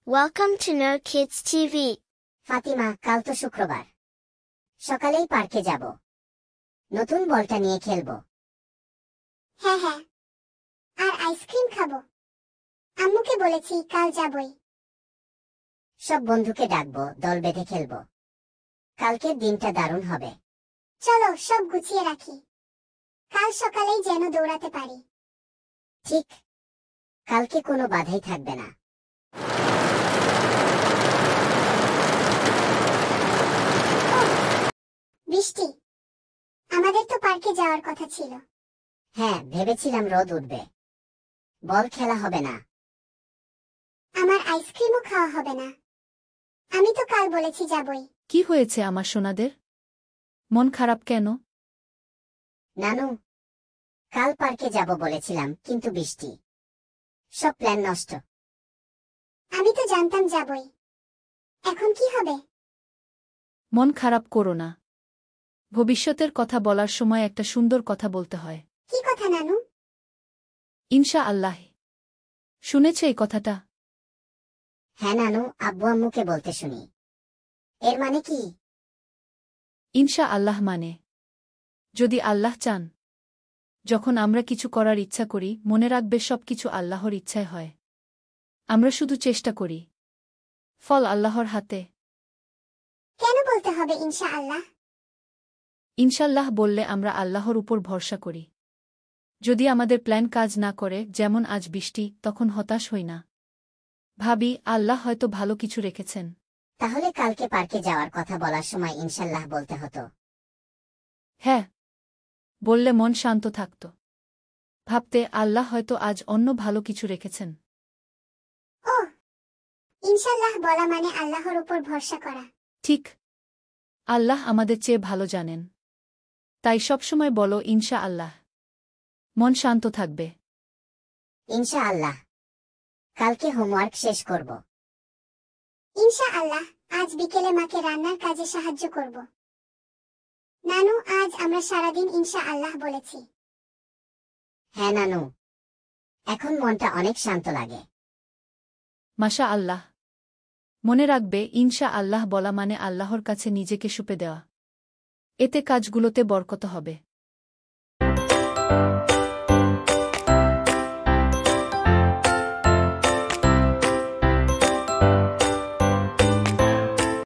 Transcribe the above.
Welcome to No Kids TV. Fatima, কাল তো শুক্রবার। সকালেই পার্কে যাব। নতুন বলটা নিয়ে খেলবো। হ্যাঁ হ্যাঁ, আর আইসক্রিম খাবো। আম্মুকে বলেছি কাল যাবই। সব বন্ধুকে ডাকবো, দল বেঁধে খেলবো। কালকের দিনটা দারুণ হবে। চলো সব গুছিয়ে রাখি, কাল সকালেই যেন দৌড়াতে পারি। ঠিক, কালকে কোনো বাধাই থাকবে না। বৃষ্টি, আমাদের তো পার্কে যাওয়ার কথা ছিল। হ্যাঁ, ভেবেছিলাম রোদ উঠবে, বল খেলা হবে না। আমার আইসক্রিমও খাওয়া হবে না। আমি তো কাল বলেছি যাবই। কি হয়েছে আমার সোনাদের? মন খারাপ কেন? নানু, কাল পার্কে যাব বলেছিলাম, কিন্তু বৃষ্টি, সব প্ল্যান নষ্ট। আমি তো জানতাম যাবই, এখন কি হবে? মন খারাপ করো না। ভবিষ্যতের কথা বলার সময় একটা সুন্দর কথা বলতে হয়। কি কথা নানু? ইনশা আল্লাহ। শুনেছ এই কথাটা? হ্যাঁ নানু, আব্বু আম্মুকে বলতে শুনি। এর মানে কি? ইনশা আল্লাহ মানে, যদি আল্লাহ চান। যখন আমরা কিছু করার ইচ্ছা করি, মনে রাখবে সব কিছু আল্লাহর ইচ্ছায় হয়। আমরা শুধু চেষ্টা করি, ফল আল্লাহর হাতে। কেন বলতে হবে ইনশাআল্লাহ? ইনশাল্লাহ বললে আমরা আল্লাহর উপর ভরসা করি। যদি আমাদের প্ল্যান কাজ না করে, যেমন আজ বৃষ্টি, তখন হতাশ হই না। ভাবি আল্লাহ হয়তো ভালো কিছু রেখেছেন। তাহলে কালকে পার্কে যাওয়ার কথা বলার সময় ইনশাল্লাহ বলতে হতো। হ্যাঁ, বললে মন শান্ত থাকত। ভাবতে আল্লাহ হয়তো আজ অন্য ভালো কিছু রেখেছেন। ও, ইনশাআল্লাহ বলা মানে আল্লাহর উপর ভরসা করা। ঠিক, আল্লাহ আমাদের চেয়ে ভালো জানেন। তাই সবসময় বলো ইনশা আল্লাহ। মন শান্ত থাকবে। ইনশাআল্লাহ, কালকে হোমওয়ার্ক শেষ করব। ইনশাআল্লাহ, আজ বিকেলে মাকে রান্নার কাজে সাহায্য করব। নানু, আজ আমরা সারাদিন ইনশাআল্লাহ বলেছি। হ্যাঁ নানু, এখন মনটা অনেক শান্ত লাগে। মাশা আল্লাহ। মনে রাখবে ইনশা আল্লাহ বলা মানে আল্লাহর কাছে নিজেকে সঁপে দেওয়া। এতে কাজগুলোতে বরকত হবে।